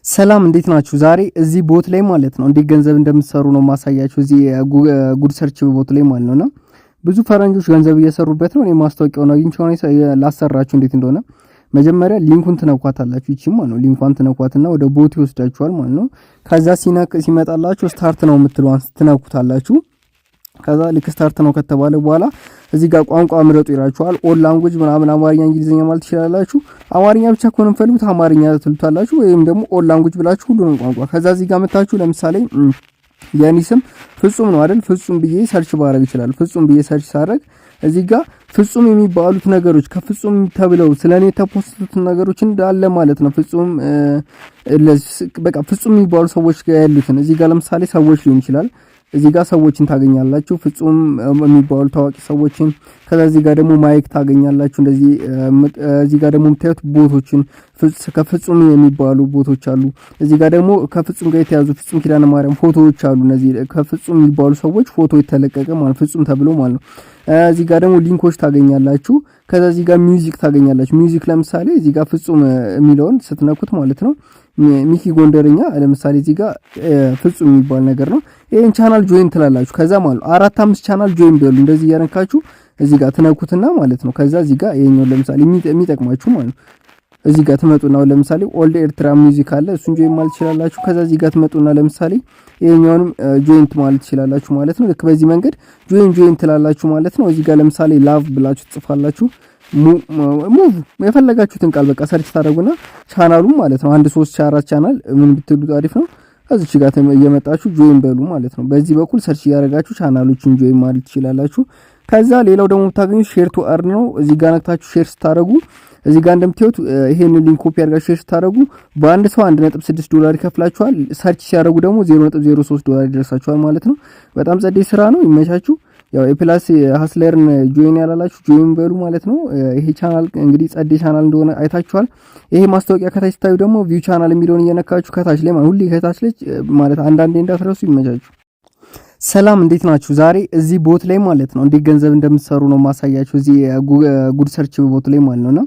ሰላም እንዴት ናችሁ? ዛሬ እዚህ ቦት ላይ ማለት ነው እንዴት ገንዘብ እንደምትሰሩ ነው ማሳያችሁ። እዚህ ጉድ ሰርች ቦት ላይ ማለት ነውና ብዙ ፈረንጆች ገንዘብ እየሰሩበት ነው። እኔ ማስታወቂያውን አግኝቼው ላሰራችሁ እንዴት እንደሆነ መጀመሪያ ሊንኩን ትነኳታላችሁ። ይቺ ማለት ነው ሊንኳን ትነኳትና ወደ ቦት ይወስዳችኋል ማለት ነው። ከዛ ሲመጣላችሁ ስታርት ነው የምትለዋን ትነኩታላችሁ። ከዛ ልክ ስታርት ነው ከተባለ በኋላ እዚህ ጋር ቋንቋ ምረጡ ይላችኋል። ኦል ላንጉዌጅ ምናምን አማርኛ፣ እንግሊዝኛ ማለት ትችላላችሁ። አማርኛ ብቻ ከሆነ ፈልጉት አማርኛ ትሉታላችሁ፣ ወይም ደግሞ ኦል ላንጉዌጅ ብላችሁ ሁሉንም ቋንቋ። ከዛ እዚህ ጋር መታችሁ ለምሳሌ የኔ ስም ፍጹም ነው አይደል? ፍጹም ብዬ ሰርች ባረግ ይችላል። ፍጹም ብዬ ሰርች ሳረግ እዚህ ጋር ፍጹም የሚባሉት ነገሮች ከፍጹም ተብለው ስለኔ የተፖስቱት ነገሮች እንዳለ ማለት ነው። ፍጹም በቃ ፍጹም የሚባሉ ሰዎች ጋር ያሉትን እዚህ ጋር ለምሳሌ ሰዎች ሊሆን ይችላል። እዚህ ጋር ሰዎችን ታገኛላችሁ፣ ፍጹም የሚባሉ ታዋቂ ሰዎችን። ከዛ እዚህ ጋር ደግሞ ማይክ ታገኛላችሁ። እንደዚህ እዚህ ጋር ደግሞ የምታዩት ቦቶችን ከፍጹም የሚባሉ ቦቶች አሉ። እዚህ ጋር ደግሞ ከፍጹም ጋር የተያዙ ፍጹም ኪዳነ ማርያም ፎቶዎች አሉ። እነዚህ ከፍጹም የሚባሉ ሰዎች ፎቶ የተለቀቀ ማለት ፍጹም ተብሎ ማለት ነው። እዚህ ጋር ደግሞ ሊንኮች ታገኛላችሁ። ከዛ እዚህ ጋር ሚውዚክ ታገኛላችሁ። ሚውዚክ ለምሳሌ እዚህ ጋር ፍጹም የሚለውን ስትነኩት ማለት ነው ሚኪ ጎንደርኛ ለምሳሌ እዚህ ጋር ፍጹም የሚባል ነገር ነው። ይሄን ቻናል ጆይን ትላላችሁ። ከዛ ማለት 4-5 ቻናል ጆይን በሉ እንደዚህ ያረካችሁ እዚህ ጋር ትነኩትና ማለት ነው። ከዛ እዚህ ጋር ይሄኛው ለምሳሌ የሚጠቅማችሁ ማለት ነው እዚህ ጋር ትመጡና ለምሳሌ ኦልድ ኤርትራ ሚውዚክ አለ፣ እሱን ጆይን ማለት ትችላላችሁ። ከዛ እዚህ ጋር ትመጡና ለምሳሌ ይሄኛውንም ጆይንት ማለት ትችላላችሁ ማለት ነው። ልክ በዚህ መንገድ ጆይን ትላላችሁ ማለት ነው። እዚህ ጋር ለምሳሌ ላቭ ብላችሁ ትጽፋላችሁ። ሙቭ የፈለጋችሁትን ቃል በቃ ሰርች ታደርጉና ቻናሉን ማለት ነው 1 3 4 ቻናል ምን ብትሉት አሪፍ ነው። እዚች ጋር እየመጣችሁ ጆይን በሉ ማለት ነው። በዚህ በኩል ሰርች ያደርጋችሁ ቻናሎችን ጆይን ማለት ትችላላችሁ። ከዛ ሌላው ደግሞ ታገኙ ሼር ቱ አርን ነው። እዚህ ጋር ነክታችሁ ሼር ስታደርጉ እዚህ ጋር እንደምታዩት ይሄንን ሊንክ ኮፒ አድርጋችሁ ሼር ስታደርጉ በአንድ ሰው $1.6 ይከፍላችኋል። ሰርች ሲያደርጉ ደግሞ $0.03 ይደርሳችኋል ማለት ነው። በጣም ጸዴ ስራ ነው። ይመቻችሁ። ያው ኤፕላስ ሀስለርን ጆይን ያላላችሁ ጆይን በሉ ማለት ነው። ይሄ ቻናል እንግዲህ ጸዴ ቻናል እንደሆነ አይታችኋል። ይሄ ማስታወቂያ ከታች ታዩ ደግሞ ቪው ቻናል የሚለውን እየነካችሁ ከታች ላይ ማለት ሁሌ ከታች ላይ ማለት አንዳንዴ እንዳትረሱ። ይመቻችሁ። ሰላም እንዴት ናችሁ? ዛሬ እዚህ ቦት ላይ ማለት ነው እንዴት ገንዘብ እንደምትሰሩ ነው ማሳያችሁ። እዚህ ጉድ ሰርች ቦት ላይ ማለት ነውና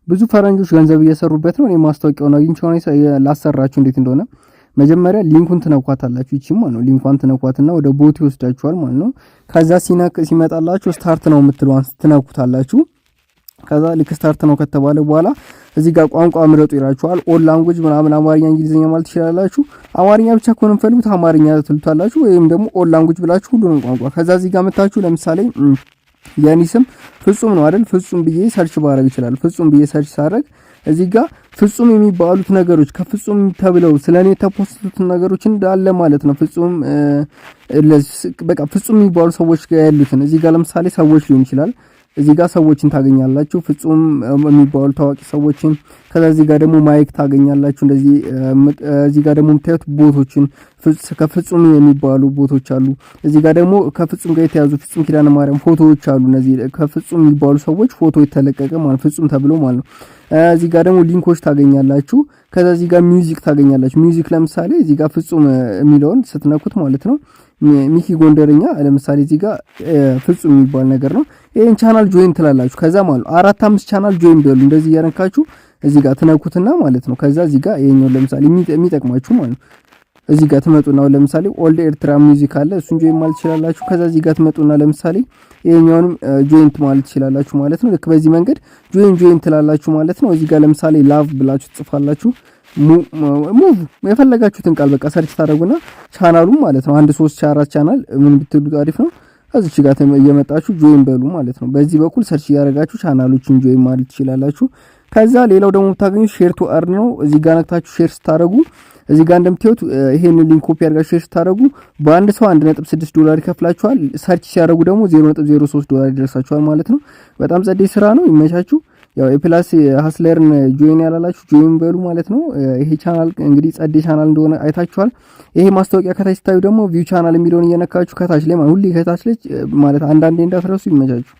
ብዙ ፈረንጆች ገንዘብ እየሰሩበት ነው። እኔ ማስታወቂያውን አግኝቼው ላሰራችሁ እንዴት እንደሆነ መጀመሪያ ሊንኩን ትነኳታላችሁ። ይቺ ማለት ነው ሊንኳን ትነኳትና ወደ ቦት ይወስዳችኋል ማለት ነው። ከዛ ሲመጣላችሁ ስታርት ነው የምትለዋን ትነኩታላችሁ። ከዛ ልክ ስታርት ነው ከተባለ በኋላ እዚህ ጋር ቋንቋ ምረጡ ይላችኋል። ኦል ላንጉዌጅ ምናምን አማርኛ፣ እንግሊዝኛ ማለት ትችላላችሁ። አማርኛ ብቻ ከሆነ ፈልጉት አማርኛ ትሉታላችሁ፣ ወይም ደግሞ ኦል ላንጉዌጅ ብላችሁ ሁሉንም ቋንቋ። ከዛ እዚህ ጋር መታችሁ ለምሳሌ የኔ ስም ፍጹም ነው አይደል? ፍጹም ብዬ ሰርች ባረግ ይችላል። ፍጹም ብዬ ሰርች ሳረግ እዚህ ጋር ፍጹም የሚባሉት ነገሮች ከፍጹም ተብለው ስለኔ የተፖስቱት ነገሮች እንዳለ ማለት ነው። ፍጹም በቃ ፍጹም የሚባሉ ሰዎች ጋር ያሉትን እዚህ ጋር ለምሳሌ ሰዎች ሊሆን ይችላል። እዚህ ጋር ሰዎችን ታገኛላችሁ፣ ፍጹም የሚባሉ ታዋቂ ሰዎችን። ከዛ እዚህ ጋር ደግሞ ማይክ ታገኛላችሁ። እንደዚህ እዚህ ጋር ደግሞ የምታዩት ቦቶችን ከፍጹም የሚባሉ ቦቶች አሉ። እዚህ ጋር ደግሞ ከፍጹም ጋር የተያዙ ፍጹም ኪዳነ ማርያም ፎቶዎች አሉ። እነዚህ ከፍጹም የሚባሉ ሰዎች ፎቶ የተለቀቀ ማለት ፍጹም ተብሎ ማለት ነው። እዚህ ጋር ደግሞ ሊንኮች ታገኛላችሁ። ከዛ እዚህ ጋር ሚውዚክ ታገኛላችሁ። ሚውዚክ ለምሳሌ እዚህ ጋር ፍጹም የሚለውን ስትነኩት ማለት ነው ሚኪ ጎንደርኛ ለምሳሌ እዚህ ጋር ፍጹም የሚባል ነገር ነው። ይሄን ቻናል ጆይን ትላላችሁ። ከዛ ማለት 4-5 ቻናል ጆይን በሉ እንደዚህ ያረካችሁ እዚህ ጋር ትነኩትና ማለት ነው። ከዛ እዚህ ጋር ይሄኛው ለምሳሌ የሚጠቅማችሁ ማለት ነው እዚህ ጋር ትመጡና ለምሳሌ ኦልድ ኤርትራ ሚውዚክ አለ፣ እሱን ጆይን ማለት ትችላላችሁ። ከዛ እዚህ ጋር ትመጡና ለምሳሌ ይሄኛውንም ጆይንት ማለት ትችላላችሁ ማለት ነው። ልክ በዚህ መንገድ ጆይን ትላላችሁ ማለት ነው። እዚህ ጋር ለምሳሌ ላቭ ብላችሁ ትጽፋላችሁ። ሙቭ የፈለጋችሁትን ቃል በቃ ሰርች ታደርጉና ቻናሉን ማለት ነው 1 3 4 ቻናል ምን ብትሉት አሪፍ ነው። እዚች ጋር እየመጣችሁ ጆይን በሉ ማለት ነው። በዚህ በኩል ሰርች ያደርጋችሁ ቻናሎችን ጆይን ማለት ትችላላችሁ። ከዛ ሌላው ደግሞ ታገኙ ሼር ቱ አርን ነው። እዚህ ጋር ነክታችሁ ሼር ስታደርጉ እዚህ ጋር እንደምታዩት ይሄንን ሊንክ ኮፒ አድርጋችሁ ሼር ስታደርጉ በአንድ ሰው $1.6 ይከፍላችኋል። ሰርች ሲያደርጉ ደግሞ $0.03 ይደርሳችኋል ማለት ነው። በጣም ጸዴ ስራ ነው። ይመቻችሁ። ያው ኤፕላስ ሀስለርን ጆይን ያላላችሁ ጆይን በሉ ማለት ነው። ይሄ ቻናል እንግዲህ ጸዴ ቻናል እንደሆነ አይታችኋል። ይሄ ማስታወቂያ ከታች ታዩ ደግሞ ቪው ቻናል የሚለውን እየነካችሁ ከታች ላይ ማለት ሁሌ ከታች ላይ ማለት አንዳንዴ እንዳትረሱ። ይመቻችሁ።